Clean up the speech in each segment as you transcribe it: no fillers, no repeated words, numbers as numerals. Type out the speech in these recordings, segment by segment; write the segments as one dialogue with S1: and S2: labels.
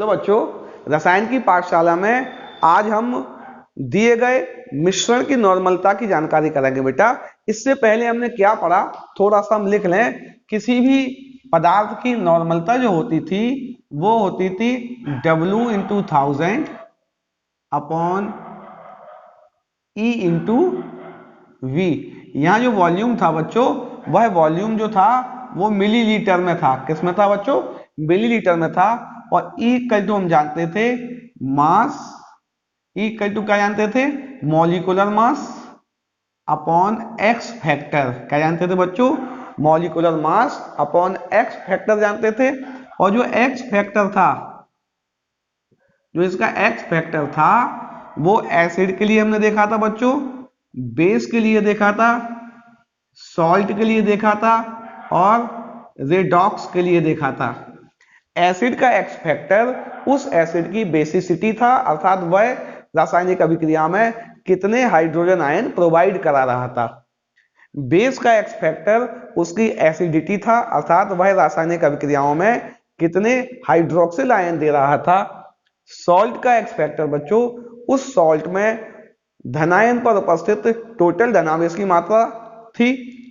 S1: Hello बच्चों, रसायन की पाठशाला में आज हम दिए गए मिश्रण की नॉर्मलता की जानकारी करेंगे। बेटा, इससे पहले हमने क्या पढ़ा, थोड़ा सा हम लिख लें। किसी भी पदार्थ की नॉर्मलता जो होती थी वो होती थी W into 1000 upon E into V। यहाँ जो वॉल्यूम था बच्चों, वह वॉल्यूम जो था वो मिलीलीटर में था। किस में था बच्चों? मिलीलीटर में था। और E इक्वल टू हम जानते थे मास, E इक्वल टू क्या जानते थे? Molecular mass upon x factor. क्या जानते थे बच्चों? Molecular mass upon x factor जानते थे। और जो एक्स फैक्टर था, जो इसका एक्स फैक्टर था, वो एसिड के लिए हमने देखा था बच्चों, बेस के लिए देखा था, सॉल्ट के लिए देखा था और रेडॉक्स के लिए देखा था। एसिड का एक्स फैक्टर उस एसिड की बेसिसिटी था, अर्थात वह रासायनिक अभिक्रिया में कितने हाइड्रोजन आयन प्रोवाइड करा रहा था। बेस का एक्स फैक्टर उसकी एसिडिटी था, अर्थात वह रासायनिक अभिक्रियाओं में कितने हाइड्रोक्सिल आयन दे रहा था। सॉल्ट का एक्स फैक्टर बच्चों उस सॉल्ट में धनायन पर उपस्थित टोटल धनावेश की मात्रा थी।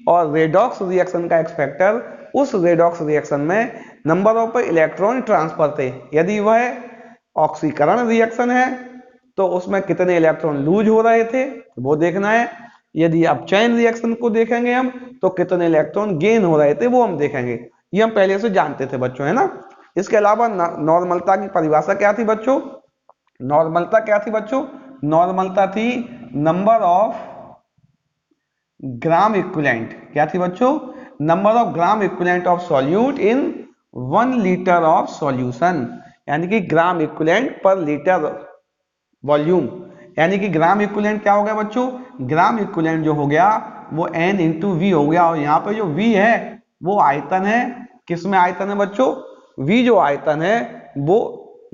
S1: और रेडॉक्स रिएक्शन का एक्स फैक्टर उस रेडॉक्स रिएक्शन में नंबर ऑफ इलेक्ट्रॉन ट्रांसफर थे। यदि वह ऑक्सीकरण रिएक्शन है तो उसमें कितने इलेक्ट्रॉन लूज हो रहे थे वो देखना है। यदि अपचयन रिएक्शन को देखेंगे हम तो कितने इलेक्ट्रॉन गेन हो रहे थे वो हम देखेंगे। ये हम पहले से जानते थे बच्चों, है ना। इसके अलावा नॉर्मलता की परिभाषा क्या थी बच्चों? नॉर्मलता क्या थी बच्चों? नॉर्मलता थी नंबर ऑफ ग्राम इक्विवेलेंट। क्या थी बच्चों? Number of gram equivalent of solute in 1 litre of solution, यानी कि ग्राम इक्विवेलेंट पर लीटर वॉल्यूम। यानी कि ग्राम इक्विवेलेंट क्या हो गया बच्चों? ग्राम इक्विवेलेंट जो हो गया वो N इंटू वी हो गया। और यहाँ पे जो V है वो आयतन है। किस में आयतन है बच्चों? V जो आयतन है वो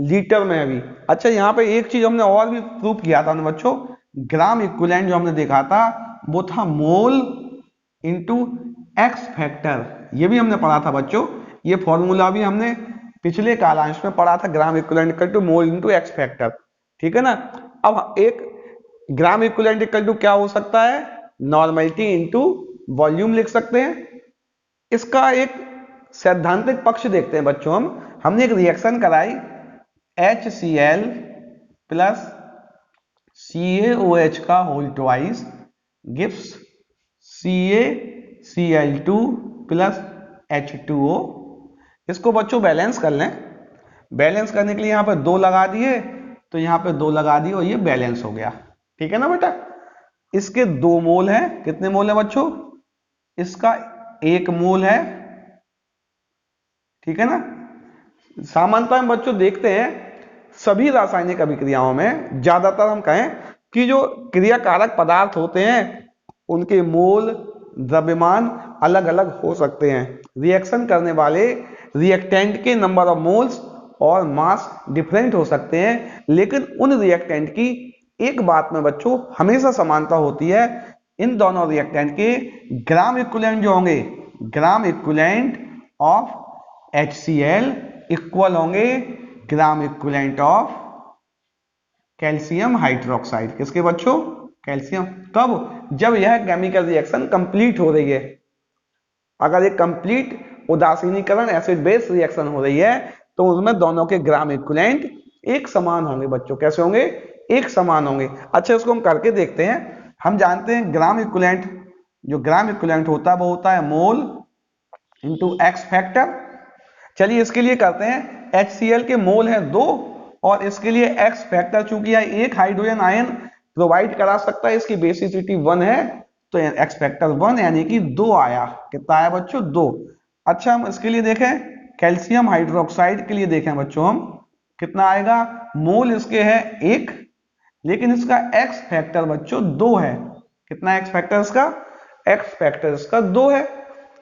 S1: लीटर में है V। अच्छा, यहाँ पे एक चीज हमने और भी प्रूव किया था ना बच्चों, ग्राम इक्विवेलेंट जो हमने देखा था वो था मोल इंटू एक्स फैक्टर। ये भी हमने पढ़ा था बच्चों, ये फॉर्मूला भी हमने पिछले कालांश में पढ़ा था, gram equivalent equal to mole into X factor. ठीक है ना। अब एक ग्राम इक्विवेलेंट इक्वल टू क्या हो सकता है? नॉर्मलिटी इंटू वॉल्यूम लिख सकते हैं। इसका एक सैद्धांतिक पक्ष देखते हैं बच्चों। हमने एक रिएक्शन कराई HCl प्लस CaOH का whole twice gives CaCl2 plus H2O। इसको बच्चों बैलेंस कर लें। बैलेंस करने के लिए यहाँ पर 2 लगा दिए, तो यहाँ पे 2 लगा दिए और ये बैलेंस हो गया। ठीक है ना बेटा। इसके 2 मोल है। कितने मोल है बच्चों? इसका 1 मोल है। ठीक है ना। सामान्यतः हम बच्चों देखते हैं सभी रासायनिक अभिक्रियाओं में, ज्यादातर हम कहें कि जो क्रियाकारक पदार्थ होते हैं उनके मोल, द्रव्यमान अलग अलग हो सकते हैं। रिएक्शन करने वाले रिएक्टेंट के नंबर ऑफ मोल्स और मास डिफरेंट हो सकते हैं, लेकिन उन रिएक्टेंट की एक बात में बच्चों हमेशा समानता होती है। इन दोनों रिएक्टेंट के ग्राम इक्विवेलेंट जो होंगे, gram equivalent of HCl equal होंगे gram equivalent of calcium hydroxide. किसके बच्चों? कैल्शियम। तब जब यह केमिकल रिएक्शन कंप्लीट हो रही है, अगर एक कंप्लीट उदासीनीकरण एसिड बेस रिएक्शन हो रही है तो उसमें दोनों के ग्राम इक्विवेलेंट एक समान होंगे बच्चों। कैसे होंगे? एक समान होंगे। अच्छा, इसको हम करके देखते हैं। हम जानते हैं ग्राम इक्विवेलेंट, जो ग्राम इक्विवेलेंट होता है वो होता है मोल इंटू एक्स फैक्टर। चलिए इसके लिए करते हैं। HCl के मोल है 2 और इसके लिए एक्स फैक्टर चूंकि यह एक हाइड्रोजन आयन प्रोवाइड करा सकता है, इसकी बेसिसिटी 1 है, तो एक्स फैक्टर 1 यानी कि 2 आया। कितना आया बच्चों? 2। अच्छा, हम इसके लिए देखें, कैल्शियम हाइड्रोक्साइड के लिए देखें बच्चों, हम कितना आएगा? मोल इसके है 1, लेकिन इसका एक्स फैक्टर बच्चों 2 है। कितना एक्स फैक्टर इसका? एक्स फैक्टर इसका 2 है।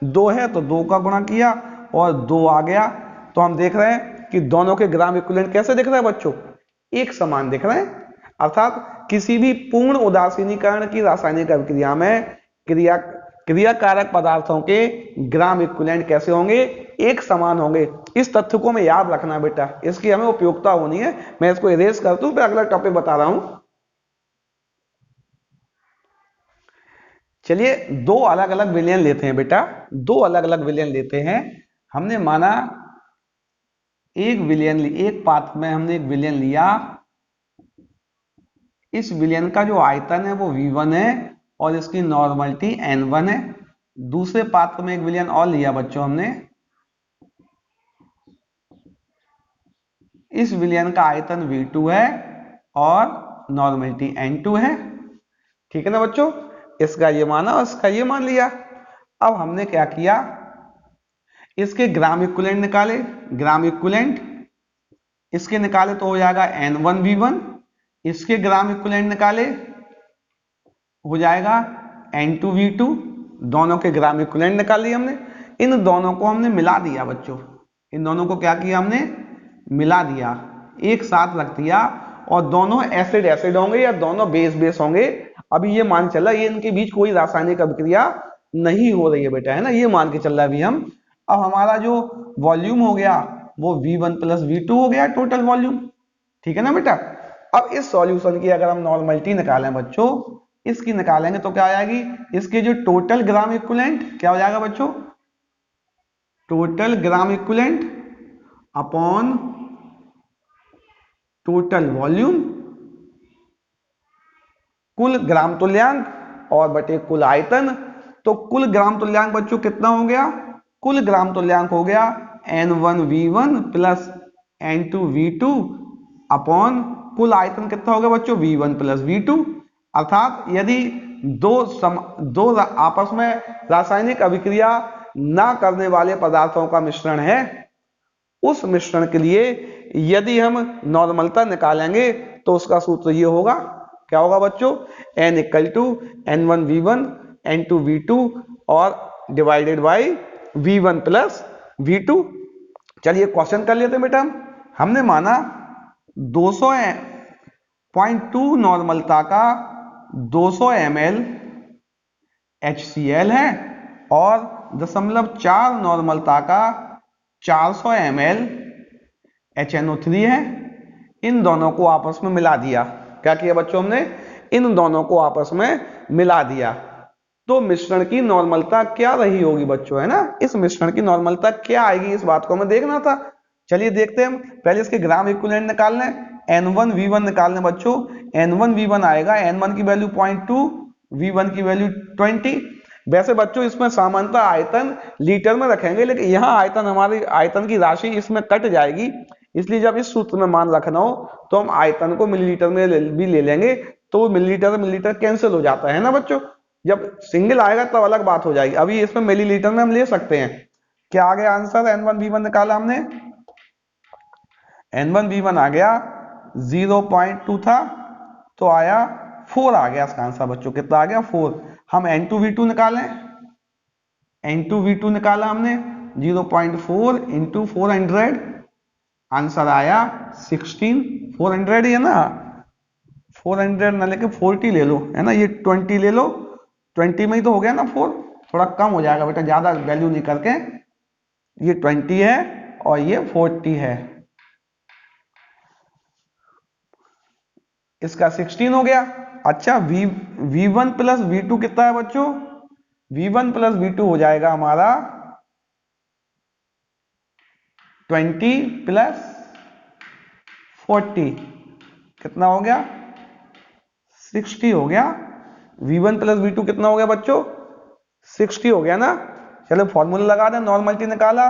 S1: 2 है तो 2 का गुणा किया और 2 आ गया। तो हम देख रहे हैं कि दोनों के ग्राम इक्विवेलेंट कैसे दिख रहे हैं बच्चों? एक समान दिख रहे हैं। अर्थात किसी भी पूर्ण उदासीनीकरण की रासायनिक अभिक्रिया में क्रियाकारक पदार्थों के ग्राम इक्विवेलेंट कैसे होंगे? एक समान होंगे। इस तथ्य को हमें याद रखना बेटा, इसकी हमें उपयोगिता होनी है। मैं इसको इरेज कर दूं, फिर अगला टॉपिक बता रहा हूं। चलिए दो अलग अलग विलयन लेते हैं बेटा, दो अलग अलग विलयन लेते हैं। हमने माना एक विलयन, एक पात्र में हमने एक विलयन लिया, इस विलयन का जो आयतन है वो V1 है और इसकी नॉर्मलिटी N1 है। दूसरे पात्र में एक विलयन और लिया बच्चों हमने, इस विलयन का आयतन V2 है और नॉर्मलिटी N2 है। ठीक है ना बच्चों, इसका ये माना और इसका ये मान लिया। अब हमने क्या किया, इसके ग्राम इक्विवेलेंट निकाले, ग्राम इक्विवेलेंट इसके निकाले तो हो जाएगा N1V1, इसके ग्राम इक्विवेलेंट निकाले हो जाएगा N2V2, दोनों के ग्राम इक्विवेलेंट निकाल लिए हमने। इन दोनों को हमने मिला दिया बच्चों, इन दोनों को क्या किया हमने, मिला दिया, एक साथ रख दिया, और दोनों एसिड एसिड होंगे या दोनों बेस बेस होंगे। अभी ये मान चला ये इनके बीच कोई रासायनिक अभिक्रिया नहीं हो रही है बेटा, है ना, ये मान के चल रहा है अभी हम। अब हमारा जो वॉल्यूम हो गया वो V1 प्लस V2 हो गया टोटल वॉल्यूम। ठीक है ना बेटा। अब इस सॉल्यूशन की अगर हम नॉर्मलिटी निकालें बच्चों, इसकी निकालेंगे तो क्या आ जाएगी, इसके जो टोटल ग्राम इक्विवेलेंट क्या हो जाएगा बच्चों, total gram equivalent upon total volume, कुल ग्राम तुल्यांक और बटे कुल आयतन। तो कुल ग्राम तुल्यांक बच्चों कितना हो गया, कुल ग्राम तुल्यांक हो गया N1V1 प्लस N2V2 अपॉन कुल आयतन कितना हो गया बच्चों, V1 प्लस V2। अर्थात यदि दो आपस में रासायनिक अभिक्रिया ना करने वाले पदार्थों का मिश्रण है, उस मिश्रण के लिए यदि हम नॉर्मलता निकालेंगे तो उसका सूत्र ये होगा, क्या होगा बच्चों, N equal to N1V1 N2V2 और divided by V1 plus V2। चलिए क्वेश्चन कर लेते हैं बेटा। हमने माना 200.2 नॉर्मलता का 200 ml HCl है और 0.4 नॉर्मलता का 400 ml HNO3 है। इन दोनों को आपस में मिला दिया। क्या किया बच्चों हमने, इन दोनों को आपस में मिला दिया। तो मिश्रण की नॉर्मलता क्या रही होगी बच्चों, है ना, इस मिश्रण की नॉर्मलता क्या आएगी, इस बात को हमें देखना था। चलिए देखते हैं हम। पहले इसके ग्राम इक्विवेलेंट निकालने, N1V1 निकालने बच्चों। N1V1 आएगा, N1 की वैल्यू 0.2, V1 की वैल्यू 20। वैसे बच्चों इसमें सामान्यतः आयतन लीटर में रखेंगे, लेकिन यहाँ आयतन हमारी आयतन की राशि इसमें कट जाएगी, इसलिए जब इस सूत्र में मान रखना हो तो हम आयतन को मिलीलीटर में भी ले लेंगे, तो मिलीलीटर कैंसिल हो जाता है ना बच्चों। जब सिंगल आएगा तब अलग बात हो जाएगी, अभी इसमें मिलीलीटर में हम ले सकते हैं। क्या आ गया आंसर, N1V1 निकाला हमने, N1V1 आ गया 0.2 था तो आया 4 आ गया इसका आंसर बच्चों, कितना आ गया 4। हम N2V2 निकालें, N2V2 निकाला हमने 0.4 इंटू 400, आंसर आया 16। 400 है ना, 400 ना लेके 40 ले लो, है ना, ये 20 ले लो, 20 में ही तो हो गया ना 4, थोड़ा कम हो जाएगा बेटा, ज्यादा वैल्यू नहीं करके। ये 20 है और ये 40 है, इसका 16 हो गया। अच्छा V1 प्लस V2 कितना है बच्चों, V1 प्लस V2 हो जाएगा हमारा 20 प्लस 40, कितना हो गया 60 हो गया। V1 प्लस V2 कितना हो गया बच्चों, 60 हो गया ना। चलो फॉर्मूला लगा दें, नॉर्मलिटी निकाला,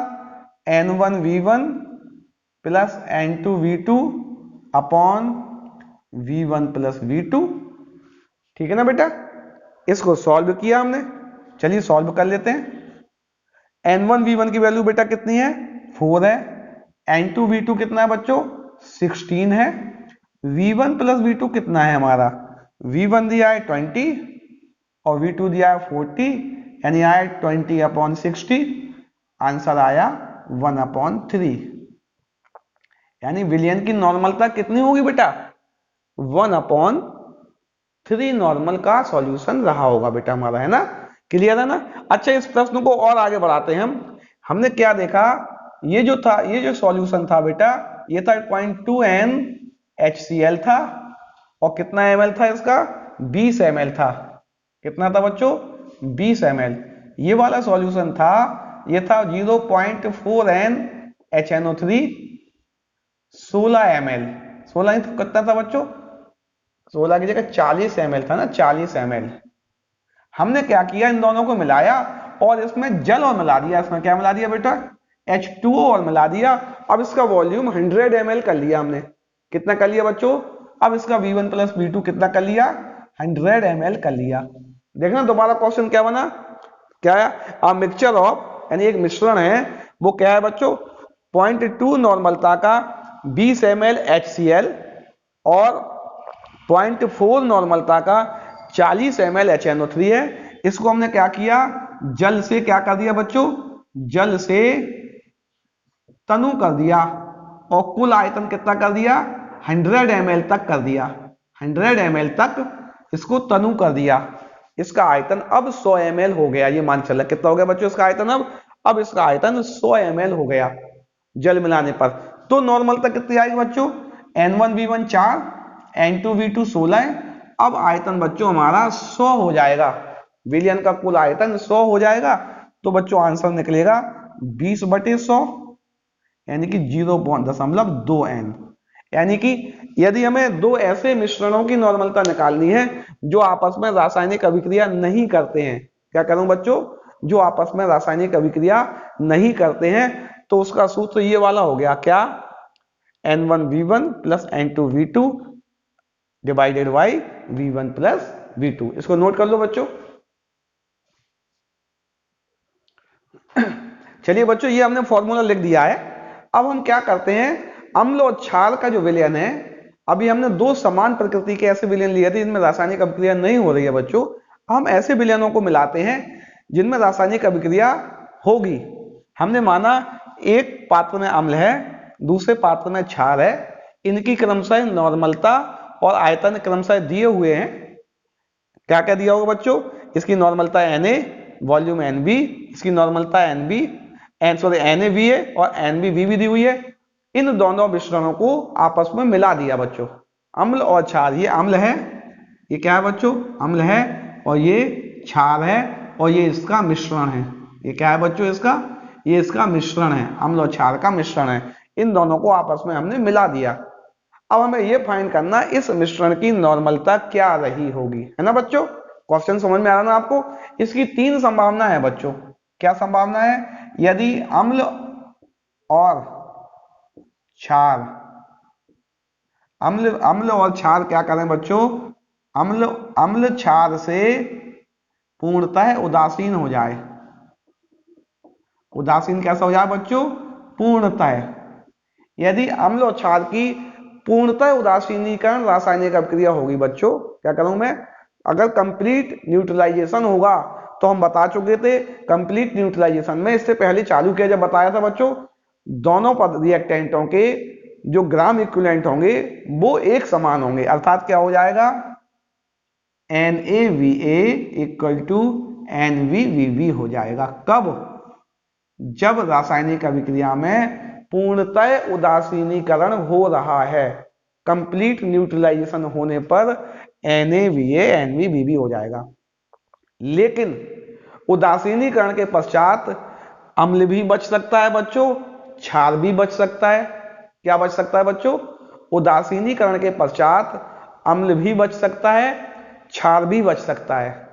S1: N1V1 plus N2V2 upon V1 plus V2। ठीक है ना बेटा, इसको सॉल्व किया हमने, चलिए सॉल्व कर लेते हैं। N1V1 की वैल्यू बेटा कितनी है, 4 है। N2V2 कितना है बच्चों, 16 है। V1 प्लस V2 कितना है हमारा, V1 दिया है 20 और V2 दिया है 40, यानी आया 20 अपॉन 60, आंसर आया 1/3। यानी विलयन की नॉर्मलता कितनी होगी बेटा, 1/3 नॉर्मल का सॉल्यूशन रहा होगा बेटा हमारा, है ना, क्लियर है ना। अच्छा इस प्रश्न को और आगे बढ़ाते हैं हम। हमने क्या देखा, ये जो था, ये जो सॉल्यूशन था बेटा, ये था 0.2 NaCl था, और कितना ml था इसका, 20 ml था। कितना था बच्चों, 20 ml। ये वाला सॉल्यूशन था, ये था 0.4 NHNO3, 16 ml। 16 कितना था बच्चों, 16 की जगह 40 ml था ना, 40 ml। हमने क्या किया, इन दोनों को मिलाया और इसमें जल और मिला दिया। इसमें क्या मिला दिया बेटा, H2O और मिला दिया। अब इसका वॉल्यूम 100 ml कर लिया हमने। कितना कर लिया बच्चों, अब इसका V1 प्लस V2 कितना कर लिया, 100 ml कर लिया। देखना दोबारा क्वेश्चन क्या बना, क्या है, अ मिक्सचर ऑफ, यानी एक मिश्रण है, वो क्या है बच्चों, 0.2 नॉर्मलता का 20 ml HCl और 0.4 नॉर्मलता का 40 ml HNO3 है। इसको हमने क्या किया, जल से क्या कर दिया बच्चों, जल से तनु कर दिया, और कुल आयतन कितना कर दिया, 100 ml तक कर दिया। 100 ml तक इसको तनु कर दिया। इसका आयतन अब 100 ml हो गया। ये मान चला कितना हो गया बच्चों इसका आयतन, अब इसका आयतन 100 ml हो गया जल मिलाने पर। तो नॉर्मलता कितनी आएगी बच्चों, N1V1 4, N2V2 16। अब आयतन बच्चों हमारा 100 हो जाएगा, विलयन का कुल आयतन 100 हो जाएगा। तो बच्चों आंसर निकलेगा 20/100, यानी कि 0.2 N। यानी कि यदि हमें दो ऐसे मिश्रणों की नॉर्मलता निकालनी है जो आपस में रासायनिक अभिक्रिया नहीं करते हैं, क्या करूं बच्चों, जो आपस में रासायनिक अभिक्रिया नहीं करते हैं, तो उसका सूत्र ये वाला हो गया, क्या, N1V1 plus N2V2 divided by V1 plus V2। इसको नोट कर लो बच्चों। चलिए बच्चों, ये हमने फॉर्मूला लिख दिया है। अब हम क्या करते हैं, अम्ल और क्षार का जो विलयन है, अभी हमने दो समान प्रकृति के ऐसे विलयन लिए थे जिनमें रासायनिक अभिक्रिया नहीं हो रही है बच्चों। हम ऐसे विलयनों को मिलाते हैं जिनमें रासायनिक अभिक्रिया होगी। हमने माना एक पात्र में अम्ल है, दूसरे पात्र में क्षार है, इनकी क्रमशः नॉर्मलता और आयतन क्रमशः दिए हुए हैं। क्या क्या दिया होगा बच्चों, इसकी नॉर्मलता Na, वॉल्यूम Nb, इसकी नॉर्मलता Nb, Na है और NbV दी हुई है। इन दोनों मिश्रणों को आपस में मिला दिया बच्चों, अम्ल और क्षार। ये अम्ल है, ये क्या है बच्चों, अम्ल है, और ये क्षार है, और ये इसका मिश्रण है। ये क्या है बच्चों, इसका, ये इसका मिश्रण है, अम्ल और क्षार का मिश्रण है। इन दोनों को आपस में हमने मिला दिया। अब हमें ये फाइंड करना, इस मिश्रण की नॉर्मलता क्या रही होगी, है ना बच्चों। क्वेश्चन समझ में आ रहा ना आपको। इसकी तीन संभावना है बच्चों। क्या संभावना है, यदि अम्ल और क्षार, अम्ल और क्षार क्या करें बच्चों, अम्ल क्षार से पूर्णतः उदासीन हो जाए। उदासीन कैसा हो जाए बच्चों, पूर्णतः। यदि अम्ल और क्षार की पूर्णतः उदासीनीकरण रासायनिक अभिक्रिया होगी बच्चों, क्या करूं मैं, अगर कंप्लीट न्यूट्रलाइजेशन होगा, तो हम बता चुके थे कंप्लीट न्यूट्रलाइजेशन में, इससे पहले चालू किया जब बताया था बच्चों, दोनों रिएक्टेंटों के जो ग्राम इक्विवेलेंट होंगे वो एक समान होंगे। अर्थात क्या हो जाएगा, NaVa इक्वल टू NvVb हो जाएगा। कब, जब रासायनिक अभिक्रिया में पूर्णतः उदासीनीकरण हो रहा है, कंप्लीट न्यूट्रलाइजेशन होने पर NaVa NvVb हो जाएगा। लेकिन उदासीनीकरण के पश्चात अम्ल भी बच सकता है बच्चों, क्षार भी बच सकता है। क्या बच सकता है बच्चों, उदासीनीकरण के पश्चात अम्ल भी बच सकता है, क्षार भी बच सकता है।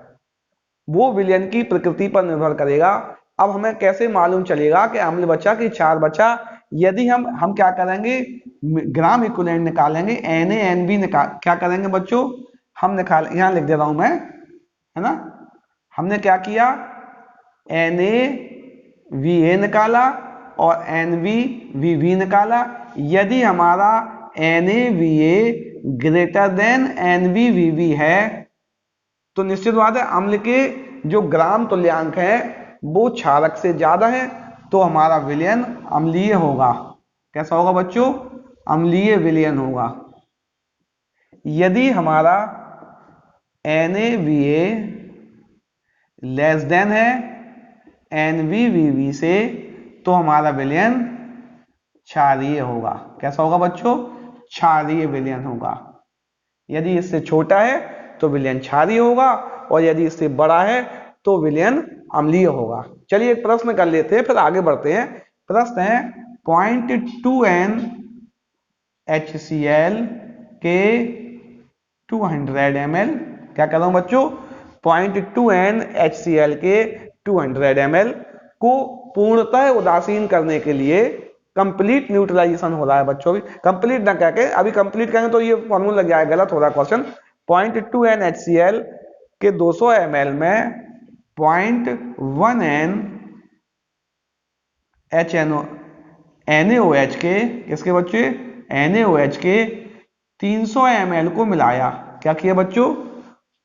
S1: वो विलयन की प्रकृति पर निर्भर करेगा। अब हमें कैसे मालूम चलेगा कि अम्ल बचा कि क्षार बचा, यदि हम क्या करेंगे, ग्राम इक्विवेलेंट निकालेंगे, NaNb निकाल, क्या करेंगे बच्चों, हम निकाल, यहां लिख दे रहा हूं मैं, है ना। हमने क्या किया, NaVa निकाला और NvVb निकाला। यदि हमारा NaVa ग्रेटर देन NvVb है, तो निश्चित बात है अम्ल के जो ग्राम तुल्यांक है वो क्षारक से ज्यादा है, तो हमारा विलयन अम्लीय होगा। कैसा होगा बच्चों, अम्लीय विलयन होगा। यदि हमारा NaVa लेस देन है NvVb से, तो हमारा विलयन क्षारीय होगा। कैसा होगा बच्चों? क्षारीय विलयन होगा। यदि इससे छोटा है तो विलयन क्षारीय होगा, और यदि इससे बड़ा है तो विलयन अम्लीय होगा। चलिए एक प्रश्न कर लेते हैं, फिर आगे बढ़ते हैं। प्रश्न है 0.2 NaHCl के 200 ml। क्या कर रहा हूं बच्चों? 0.2 NaHCl के 200 ml को पूर्णतः उदासीन करने के लिए कंप्लीट न्यूट्रलाइजेशन हो रहा है बच्चों। भी कंप्लीट ना कह के, अभी कंप्लीट कहेंगे तो ये फॉर्मूला लग जाएगा, गलत हो रहा है क्वेश्चन। 0.2 NaHCl के 200 ml में 0.1 NaOH के, किसके बच्चे? NaOH के 300 ml को मिलाया। क्या किया बच्चों?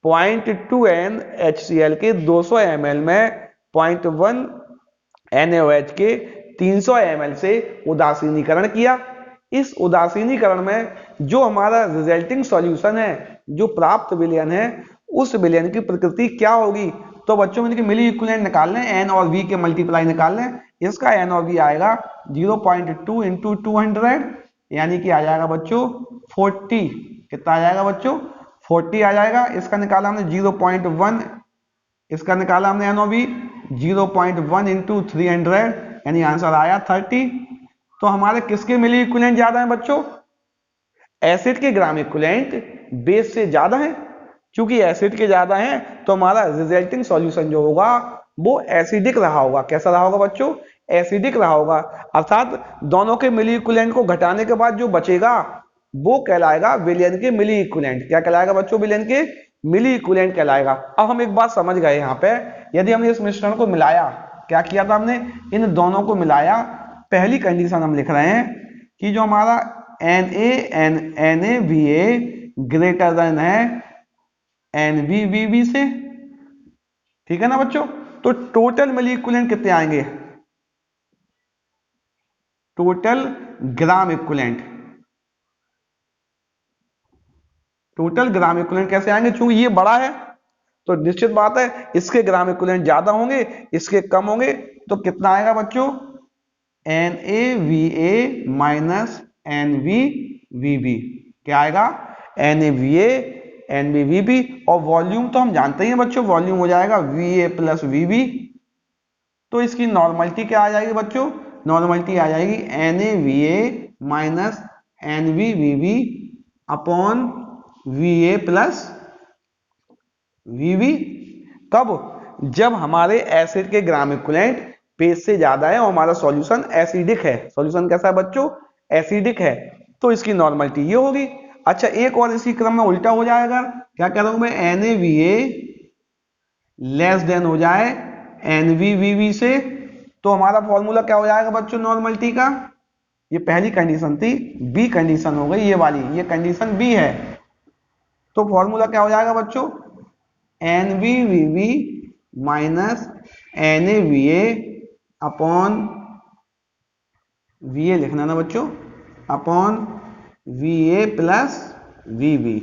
S1: 0.2 NaHCl के 200 ml में 0.1 NaOH के 300 ml से उदासीनीकरण किया। इस उदासीनीकरण में जो हमारा रिजल्टिंग सॉल्यूशन है, जो प्राप्त विलयन है, उस विलयन की प्रकृति क्या होगी? तो बच्चों में मिली इक्विवेलेंट निकाल लें, एन और वी के मल्टीप्लाई निकाल लें। इसका एन और वी आएगा 0.2 इंटू 200, यानी कि आ जाएगा बच्चों 40। कितना आ जाएगा बच्चों? 40 आ जाएगा। इसका निकाला हमने 0.1, इसका निकाला हमने एन और वी 0.1 इंटू 300, यानी आंसर आया 30। तो हमारे किसके मिली इक्विवेलेंट ज्यादा है बच्चों? एसिड के ग्राम इक्विवेलेंट बेस से ज्यादा है। क्योंकि एसिड के ज्यादा हैं तो हमारा रिजल्टिंग सॉल्यूशन जो होगा वो एसिडिक रहा होगा। कैसा रहा होगा बच्चों? एसिडिक रहा होगा। अर्थात दोनों के मिली इक्विवेलेंट को घटाने के बाद जो बचेगा वो कहलाएगा विलयन के मिली इक्विवेलेंट। क्या कहलाएगा बच्चों? विलयन के मिली इक्विवेलेंट कहलाएगा। अब हम एक बात समझ गए यहाँ पे, यदि हमने इस मिश्रण को मिलाया, क्या किया था हमने? इन दोनों को मिलाया। पहली कंडीशन हम लिख रहे हैं कि जो हमारा NaVA ग्रेटर देन है NVVB से, ठीक है ना बच्चों? तो टोटल मिली इक्विवेलेंट कितने आएंगे? Total gram equivalent, total gram equivalent कैसे आएंगे? चूंकि ये बड़ा है तो निश्चित बात है इसके ग्राम इक्विवेलेंट ज्यादा होंगे, इसके कम होंगे। तो कितना आएगा बच्चों? NaVA minus NVVB। क्या आएगा? NaVA NVVB। और वॉल्यूम तो हम जानते ही हैं बच्चों, वॉल्यूम हो जाएगा VA प्लस VB। तो इसकी नॉर्मलिटी क्या आ जाएगी बच्चों? नॉर्मलिटी आ जाएगी NaVA minus NVVB upon VA plus VB। कब? जब हमारे एसिड के ग्राम इक्विवेलेंट बेस से ज्यादा है और हमारा सॉल्यूशन एसिडिक है। सॉल्यूशन कैसा है बच्चों? एसिडिक है। तो इसकी नॉर्मलिटी ये होगी। अच्छा, एक और इसी क्रम में उल्टा हो जाएगा। क्या कह रहा हूं मैं? NaVA लेस देन हो जाए NVVB से, तो हमारा फॉर्मूला क्या हो जाएगा बच्चों नॉर्मलिटी का? ये पहली कंडीशन थी, बी कंडीशन हो गई ये वाली, ये कंडीशन बी है। तो फॉर्मूला क्या हो जाएगा बच्चों? NVVB minus NaVA upon VA लिखना ना बच्चों, अपॉन VA प्लस VB।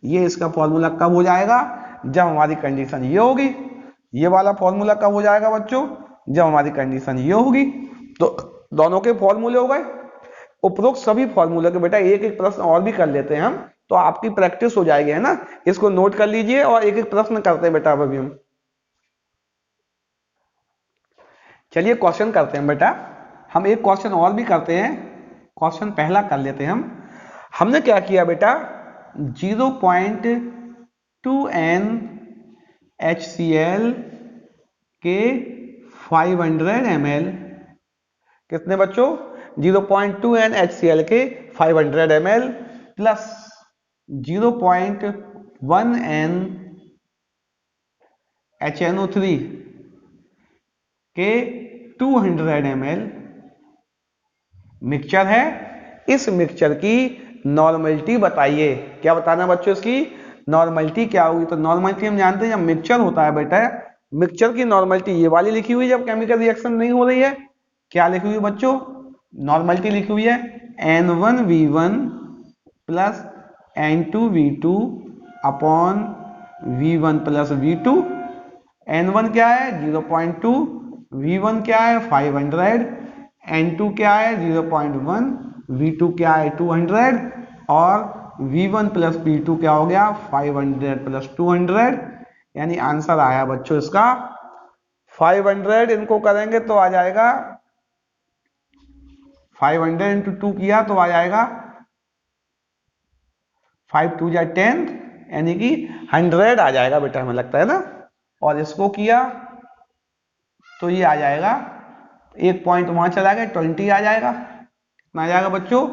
S1: ये इसका फॉर्मूला कब हो जाएगा? जब हमारी कंडीशन ये होगी। ये वाला फॉर्मूला कब हो जाएगा बच्चों? जब हमारी कंडीशन ये होगी। तो दोनों के फॉर्मूले हो गए। उपरोक्त सभी फॉर्मूले के बेटा एक एक प्रश्न और भी कर लेते हैं हम, तो आपकी प्रैक्टिस हो जाएगी, है ना? इसको नोट कर लीजिए और एक एक प्रश्न करते हैं बेटा अभी हम। चलिए क्वेश्चन करते हैं बेटा, हम एक क्वेश्चन और भी करते हैं। क्वेश्चन पहला कर लेते हैं हम। हमने क्या किया बेटा? 0.2 NaHCl के 500 ml, कितने बच्चों? 0.2 NaHCl के 500 ml प्लस 0.1 NHNO3 के 200 ml मिक्सचर है। इस मिक्सचर की नॉर्मलिटी बताइए। क्या बताना बच्चों? इसकी नॉर्मलिटी क्या होगी? तो नॉर्मलिटी हम जानते हैं जब मिक्सचर होता है बेटा, मिक्सचर की नॉर्मलिटी ये वाली लिखी हुई है जब केमिकल रिएक्शन नहीं हो रही है। क्या लिखी हुई है बच्चों? नॉर्मलिटी लिखी हुई है N1V1 plus N2V2 upon V1 plus V2। N1 क्या है? 0.2, V1 क्या है? 500, N2 क्या है 0.1, V2 क्या है 200 और V1 प्लस V2 क्या हो गया 500 प्लस 200, यानी आंसर आया बच्चों इसका 500। इनको करेंगे तो आ जाएगा 500 इंटू 2 किया तो आ जाएगा 5 2 जा 10, यानी कि 100 आ जाएगा बेटा, हमें लगता है ना। और इसको किया तो ये आ जाएगा, एक पॉइंट वहां चला गया 20 आ जाएगा। कितना आ जाएगा बच्चों,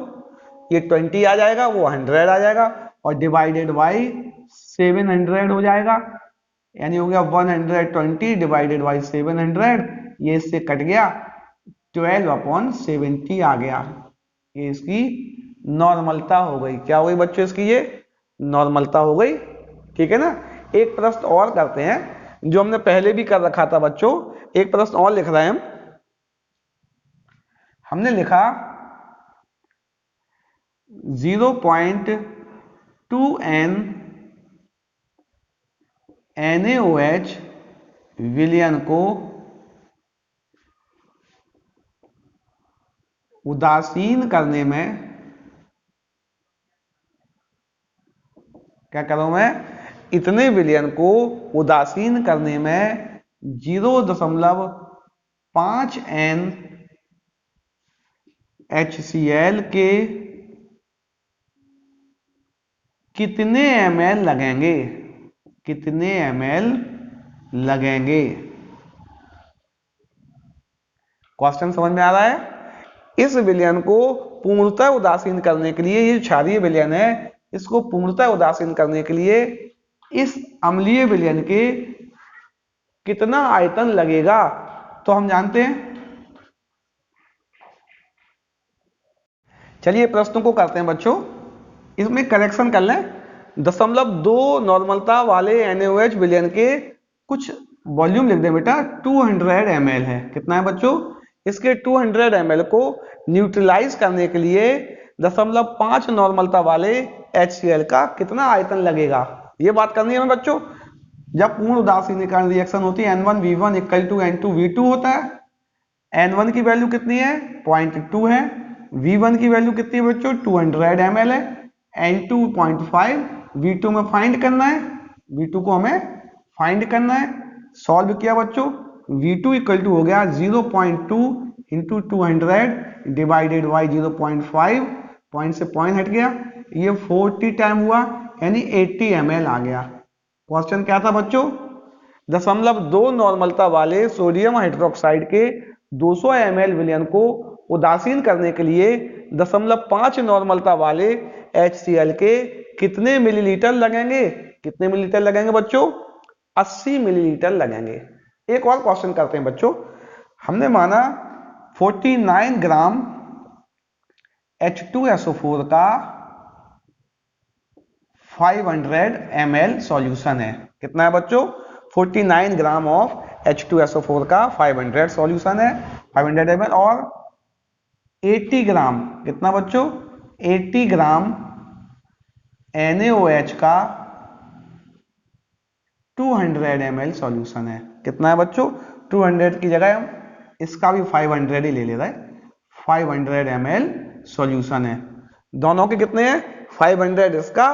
S1: ये 20 आ जाएगा, वो 100 आ जाएगा और डिवाइडेड बाई 700 हो जाएगा, यानी हो गया 120 डिवाइडेड बाई 700, ये इससे कट गया 12/70 आ गया। ये इसकी नॉर्मलता हो गई। क्या हो गई बच्चों इसकी, ये नॉर्मलता हो गई। ठीक है ना। एक प्रश्न और करते हैं जो हमने पहले भी कर रखा था बच्चों, एक प्रश्न और लिख रहे हैं हमने लिखा 0.2n NaOH विलयन को उदासीन करने में, क्या करूं मैं, इतने विलयन को उदासीन करने में 0.5 NaHCl के कितने ml लगेंगे, कितने ml लगेंगे। क्वेश्चन समझ में आ रहा है। इस विलयन को पूर्णतः उदासीन करने के लिए, ये क्षारीय विलयन है, इसको पूर्णतः उदासीन करने के लिए इस अम्लीय विलयन के कितना आयतन लगेगा, तो हम जानते हैं। चलिए प्रश्नों को करते हैं बच्चों, इसमें करेक्शन कर लें। 0.2 नॉर्मलता वाले NaOH विलयन के कुछ वॉल्यूम लिख दें बेटा, 200 ml है। कितना है बच्चों, इसके 200 ml को न्यूट्रलाइज करने के लिए 0.5 नॉर्मलता वाले HCl का कितना आयतन लगेगा, ये बात करनी है हमें बच्चों। जब पूर्ण उदासीनीकरण रिएक्शन होती है N1V1 इक्वल टू N2V2 होता है। N1 की वैल्यू कितनी है 0.2 है, V1 की वैल्यू कितनी है बच्चों 200 ml है, N2 0.5, V2 में फाइंड करना है, V2 को हमें फाइंड करना है। सॉल्व किया बच्चों, V2 इक्वल टू हो गया 0.2 इंटू 200 डिवाइडेड बाई 0.5, पॉइंट से पॉइंट हट गया, ये 40 टाइम हुआ, यानी 80 ml आ गया। क्वेश्चन क्या था बच्चों, 0.2 नॉर्मलता वाले सोडियम हाइड्रोक्साइड के 200 ml विलयन को उदासीन करने के लिए 0.5 नॉर्मलता वाले HCl के कितने मिलीलीटर लगेंगे, कितने मिलीलीटर लगेंगे बच्चों, 80 मिलीलीटर लगेंगे। एक और क्वेश्चन करते हैं बच्चों, हमने माना 49 ग्राम H2SO4 का 500 ml सॉल्यूशन है। कितना है बच्चों, 49 ग्राम ऑफ H2SO4 का 500 सॉल्यूशन है, 500 ml, और 80 ग्राम, कितना बच्चों 80 ग्राम NaOH का 200 ml सॉल्यूशन है। कितना है बच्चों, 200 की जगह हम इसका भी 500 ही ले ले रहे हैं, 500 ml सॉल्यूशन है। दोनों के कितने हैं 500 इसका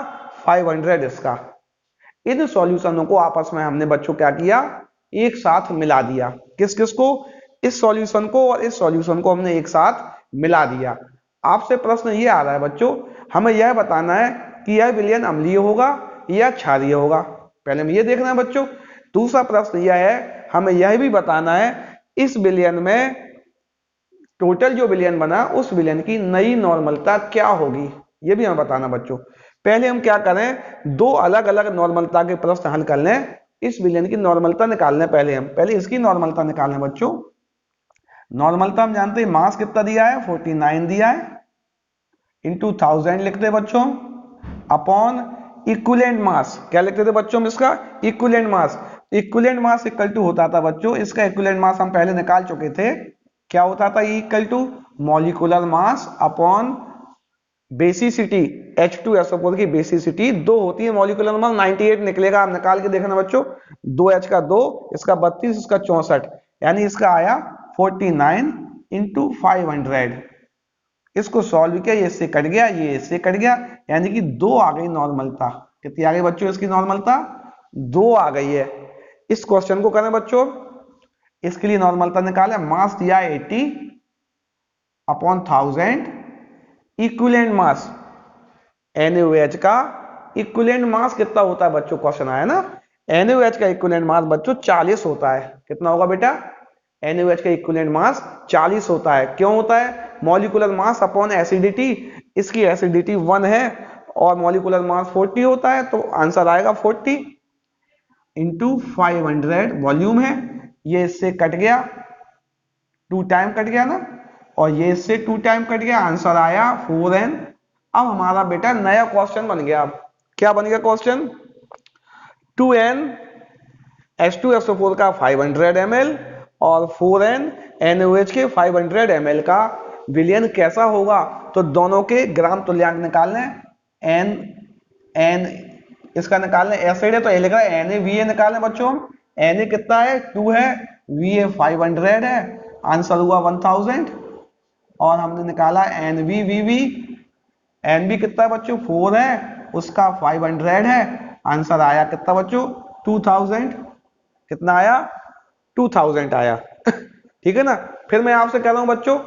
S1: 500 इसका। इन सॉल्यूशनों को आपस में हमने बच्चों क्या किया, एक साथ मिला दिया। किस किस को, इस सॉल्यूशन को और इस सॉल्यूशन को हमने एक साथ मिला दिया। आपसे प्रश्न ये आ रहा है बच्चों, हमें यह बताना है कि यह विलयन अम्लीय होगा या क्षारीय होगा, पहले हमें ये देखना है बच्चों। दूसरा प्रश्न यह है, हमें यह भी बताना है इस विलयन में टोटल जो विलयन बना उस विलयन की नई नॉर्मलता क्या होगी, ये भी हमें बताना बच्चों। पहले हम क्या करें, दो अलग अलग नॉर्मलता के प्रश्न हल कर लें, इस विलयन की नॉर्मलता निकाल लें। पहले इसकी नॉर्मलता निकाल लें बच्चों। नॉर्मलता हम जानते हैं, मास कितना दिया है 49 दिया है, इंटू 1000 लिखते हैं बच्चों, अपॉन इक्विवेलेंट मास, क्या लिखते थे बच्चों हम इसका, equivalent mass. Equivalent mass equal to होता था बच्चों, इसका इक्विवेलेंट मास हम पहले निकाल चुके थे, क्या होता था, equal to molecular mass upon basicity. H2SO4 की बेसिसिटी 2 होती है, मॉलिक्यूलर मास 98 निकलेगा, आप निकाल के देखना बच्चों, 2H का 2, इसका 32, इसका 64, यानी इसका आया 49 इंटू 500। इसको सॉल्व किया, ये इससे कट गया, ये इससे कट गया, यानी कि 2 आ गई नॉर्मलता। कितनी आ गई बच्चों इसकी नॉर्मलता? 2 आ गई है। इस क्वेश्चन को करें बच्चों, इसके लिए नॉर्मलता निकाले, मास दिया 80 अपॉन 1000, इक्विवेलेंट मास NaOH का इक्विवेलेंट मास कितना होता है बच्चों, क्वेश्चन आया ना। NaOH का इक्विवेलेंट मास बच्चों 40 होता है। कितना होगा बेटा? NaOH का इक्विवेलेंट मास 40 होता है। क्यों होता है? मॉलिक्यूलर मास अपॉन एसिडिटी, इसकी एसिडिटी 1 है और मॉलिक्यूलर मास 40 होता है, तो आंसर आएगा 40 इंटू 500 वॉल्यूम है। ये इससे कट गया, 2 टाइम कट गया ना, और ये इससे 2 टाइम कट गया, आंसर आया 4n। अब हमारा बेटा नया क्वेश्चन बन गया। अब क्या बन गया क्वेश्चन? 2n H2SO4 का 500 ml और 4n NaOH के 500 ml का विलयन कैसा होगा? तो दोनों के ग्राम तुल्यांक निकालने, n इसका निकालने, एसिड है तो ये लिख रहा है NaVa निकालने बच्चों। Na कितना है? 2 है, Va 500 है, आंसर हुआ 1000। और हमने निकाला NvVb, Nb कितना है बच्चों? 4 है, उसका 500 है, आंसर आया कितना बच्चों? 2000। कितना आया? 2000 आया। ठीक है ना। फिर मैं आपसे कह रहा हूं बच्चों,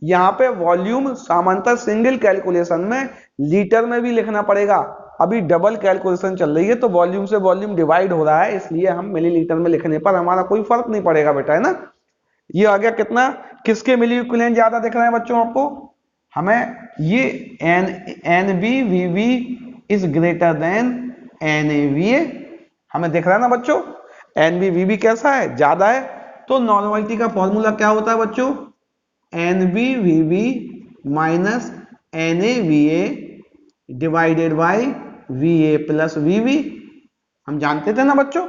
S1: यहाँ पे वॉल्यूम सामान्यतः सिंगल कैलकुलेशन में लीटर में भी लिखना पड़ेगा। अभी डबल कैलकुलेशन चल रही है तो वॉल्यूम से वॉल्यूम डिवाइड हो रहा है, इसलिए हम मिलीलीटर में लिखने पर हमारा कोई फर्क नहीं पड़ेगा बेटा, है ना। ये आ गया कितना, किसके मिली इक्विवेलेंट ज्यादा दिख रहे हैं बच्चों आपको? हमें ये NbVb is greater than NaVa हमें दिख रहा है ना बच्चों। NbVb कैसा है? ज्यादा है। तो नॉर्मलिटी का फॉर्मूला क्या होता है बच्चों? NbVb minus NaVa divided by Va plus Vb। हम जानते थे ना बच्चों।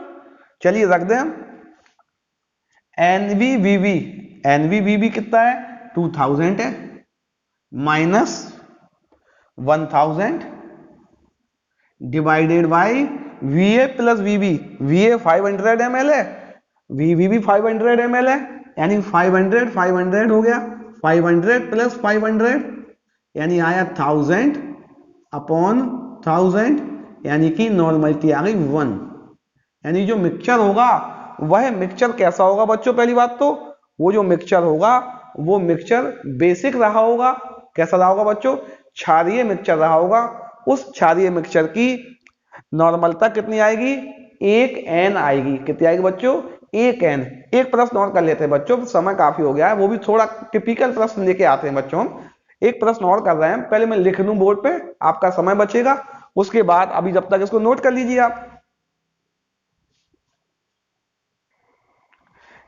S1: चलिए रख दें हम NbVb कितना है? 2000 है, minus 1000 divided by Va plus Vb। Va 500 ml है, Vb भी 500 ml है, यानी 500 हो गया, 500 प्लस 500 यानी आया 1000 अपॉन 1000, यानी कि नॉर्मलिटी आ गई 1। यानी जो मिक्सचर होगा वह मिक्सचर कैसा होगा बच्चों? पहली बात तो वो जो मिक्सचर होगा वो मिक्सचर बेसिक रहा होगा। कैसा रहा होगा बच्चों? क्षारीय मिक्सचर रहा होगा। उस क्षारीय मिक्सचर की नॉर्मलता कितनी आएगी? 1n आएगी। कितनी आएगी बच्चों? 1n। एक प्रश्न और कर लेते हैं बच्चों, समय काफी हो गया है, वो भी थोड़ा टिपिकल प्रश्न लेके आते हैं बच्चों। हम एक प्रश्न और कर रहे हैं, पहले मैं लिख दूं बोर्ड पे, आपका समय बचेगा। उसके बाद अभी जब तक इसको नोट कर लीजिए आप।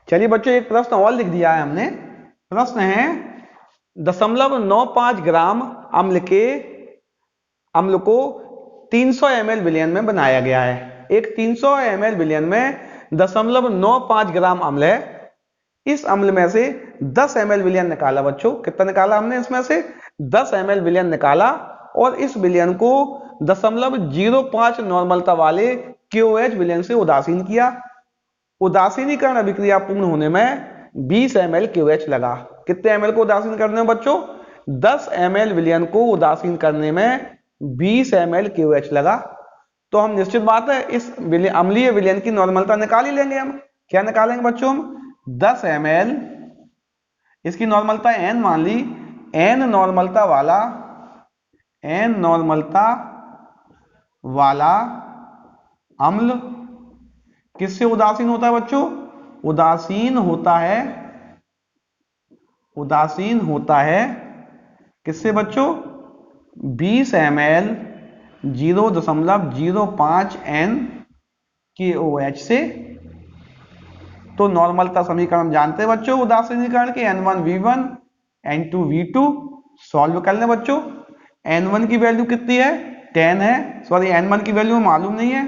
S1: चलिए बच्चों, एक प्रश्न और लिख दिया है हमने। प्रश्न है 0.95 ग्राम अम्ल को 300 ml विलयन में बनाया गया है। एक 300 ml विलयन में 0.95 ग्राम अम्ल है। इस अम्ल में से 10 ml विलयन निकाला बच्चों। कितना निकाला हमने? इसमें से 10 ml विलयन निकाला और इस विलयन को 0.05 नॉर्मलता वाले KOH विलयन से उदासीन किया। उदासीनीकरण अभिक्रिया पूर्ण होने में 20 ml KOH लगा। कितने ml को उदासीन करने में बच्चों? 10 ml विलयन को उदासीन करने में 20 ml KOH लगा। तो हम निश्चित बात है इस अम्लीय विलयन की नॉर्मलता निकाल ही लेंगे हम। क्या निकालेंगे बच्चों? हम 10 ml, इसकी नॉर्मलता n मान ली, n नॉर्मलता वाला अम्ल किससे उदासीन होता है बच्चों? उदासीन होता है किससे बच्चों? 20 ml 0.05 n KOH से। तो नॉर्मलता समीकरण हम जानते हैं बच्चों उदासीनीकरण के, N1V1 N2V2। सॉल्व कर लें बच्चों। N1 की वैल्यू कितनी है? 10 है, सॉरी N1 की वैल्यू मालूम नहीं है,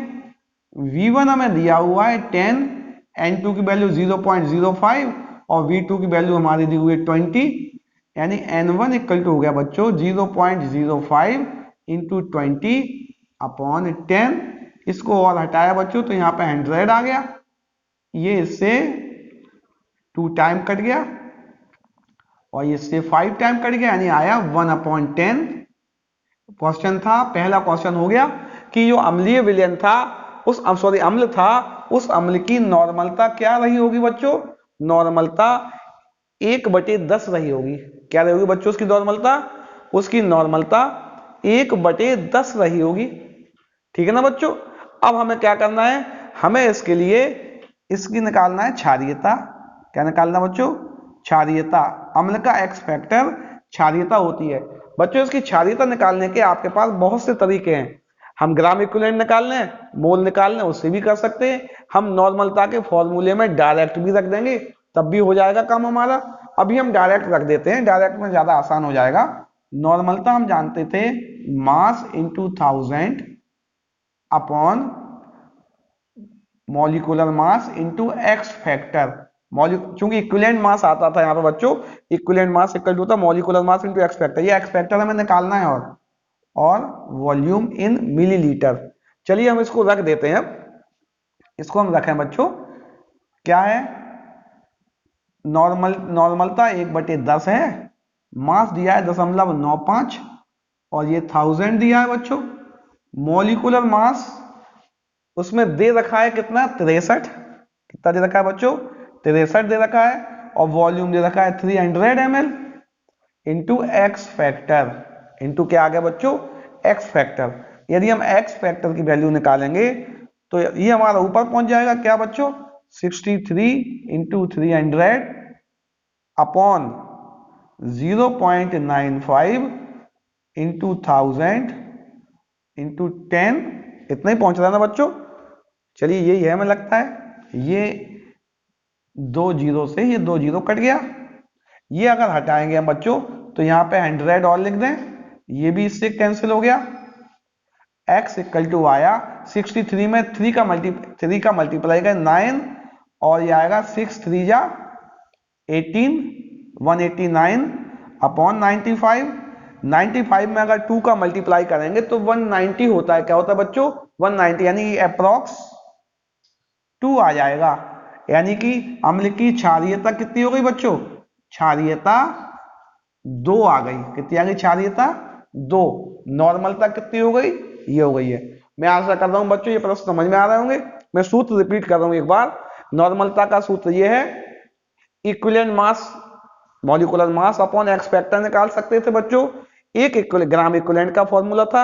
S1: V1 हमें दिया हुआ है 10, N2 की वैल्यू 0.05 और V2 की वैल्यू हमारी दी हुई है 20, यानी N1 इक्वल टू हो गया बच्चों 0.05 इंटू 20 अपॉन 10। इसको और हटाया बच्चों तो यहाँ पे 100 आ गया, ये इससे 2 टाइम कट गया और इससे 5 टाइम कट गया यानी आया 1/10। क्वेश्चन था, पहला क्वेश्चन हो गया कि जो अम्लीय विलयन था उस अम्ल था, उस अम्ल की नॉर्मलता क्या रही होगी बच्चों? नॉर्मलता 1/10 रही होगी। क्या रही होगी बच्चों उसकी नॉर्मलता? उसकी नॉर्मलता 1/10 रही होगी। ठीक है ना बच्चों? अब हमें क्या करना है? हमें इसके लिए इसकी निकालना है क्षारीयता। क्या निकालना बच्चों? क्षारीयता। अम्ल का एक्स फैक्टर क्षारीयता होती है। बच्चों इसकी क्षारीयता निकालने के आपके पास बहुत से तरीके हैं। हम ग्राम इक्विवेलेंट निकालने, मोल निकालने, उससे भी कर सकते हैं। हम नॉर्मलता के फॉर्मूले में डायरेक्ट भी रख देंगे, तब भी हो जाएगा काम हमारा। अभी हम डायरेक्ट रख देते हैं, डायरेक्ट में ज्यादा आसान हो जाएगा। नॉर्मलता हम जानते थे mass into 1000 upon molecular mass into X factor. चूंकि इक्विवेलेंट मास आता था यहाँ पे बच्चों, इक्विवेलेंट मास इक्वल टू होता molecular mass into X factor. ये एक्स फैक्टर हमें निकालना है। और वॉल्यूम इन मिलीलीटर। चलिए हम इसको रख देते हैं। इसको हम रखें बच्चों, क्या है? नॉर्मलता 1/10 है, मास दिया है 0.95 और ये 1000 दिया है बच्चों। मॉलिक्यूलर मास उसमें दे रखा है कितना? 63। कितना दे रखा है बच्चों? 63 दे रखा है। और वॉल्यूम दे रखा है 300 ml into X factor. Into क्या आ गया बच्चों? X factor. यदि हम एक्स फैक्टर की वैल्यू निकालेंगे तो ये हमारा ऊपर पहुंच जाएगा। क्या बच्चों? 63 इंटू 300 अपॉन 0.95 इंटू 1000 इंटू 10। इतना ही पहुंच रहा है ना बच्चों? चलिए यही है, हमें लगता है। ये 2 जीरो से ये 2 जीरो कट गया। ये अगर हटाएंगे हम बच्चों तो यहाँ पे 100 और लिख दें, ये भी इससे कैंसिल हो गया। x इक्वल टू आया 63 में 3 का मल्टीप्लाई कर 9 और ये आएगा 6 3 जा 18 189 अपॉन 95। 95 में अगर 2 का मल्टीप्लाई करेंगे तो 190 होता है। क्या होता है बच्चों? 190 यानी अप्रॉक्स 2 आ जाएगा। यानी कि अम्ल की क्षारीयता कितनी हो गई बच्चों? क्षारीयता 2 आ गई। कितनी आ गई क्षारीयता? 2। नॉर्मलता कितनी हो गई? ये हो गई है। मैं आशा कर रहा हूं बच्चों ये प्रश्न समझ में आ रहे होंगे। मैं सूत्र रिपीट कर रहा हूं एक बार। नॉर्मलता का सूत्र ये है, equivalent mass molecular mass upon x factor निकाल सकते थे बच्चों। एक ग्राम इक्विवेलेंट का फॉर्मूला था।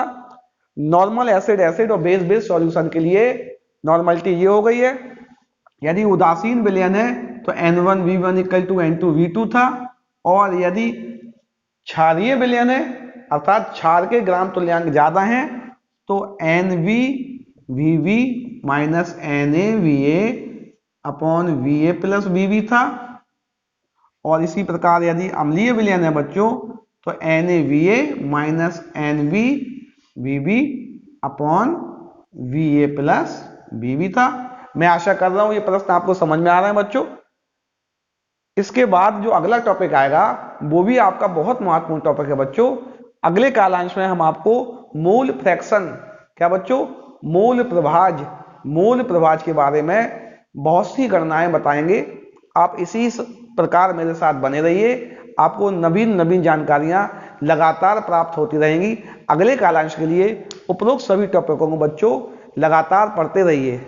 S1: नॉर्मल एसिड और बेस सॉल्यूशन के लिए नॉर्मलिटी ये हो गई है। यदि उदासीन विलयन है तो N1V1 इक्वल टू N2V2 था। और यदि क्षारीय विलयन है अर्थात क्षार के ग्राम तुल्यांक ज्यादा हैं तो NVVV minus NaVa upon Va plus Vb था। और इसी प्रकार यदि अम्लीय विलयन है बच्चों तो NaVa minus NvVb upon Va plus Vb था। मैं आशा कर रहा हूं ये प्रश्न आपको समझ में आ रहा है बच्चों। इसके बाद जो अगला टॉपिक आएगा वो भी आपका बहुत महत्वपूर्ण टॉपिक है बच्चों। अगले कालांश में हम आपको मोल फ्रैक्शन, क्या बच्चों? मोल प्रभाज के बारे में बहुत सी गणनाएं बताएंगे। आप इसी प्रकार मेरे साथ बने रहिए। आपको नवीन जानकारियां लगातार प्राप्त होती रहेंगी। अगले कालांश के लिए उपरोक्त सभी टॉपिकों को बच्चों लगातार पढ़ते रहिए।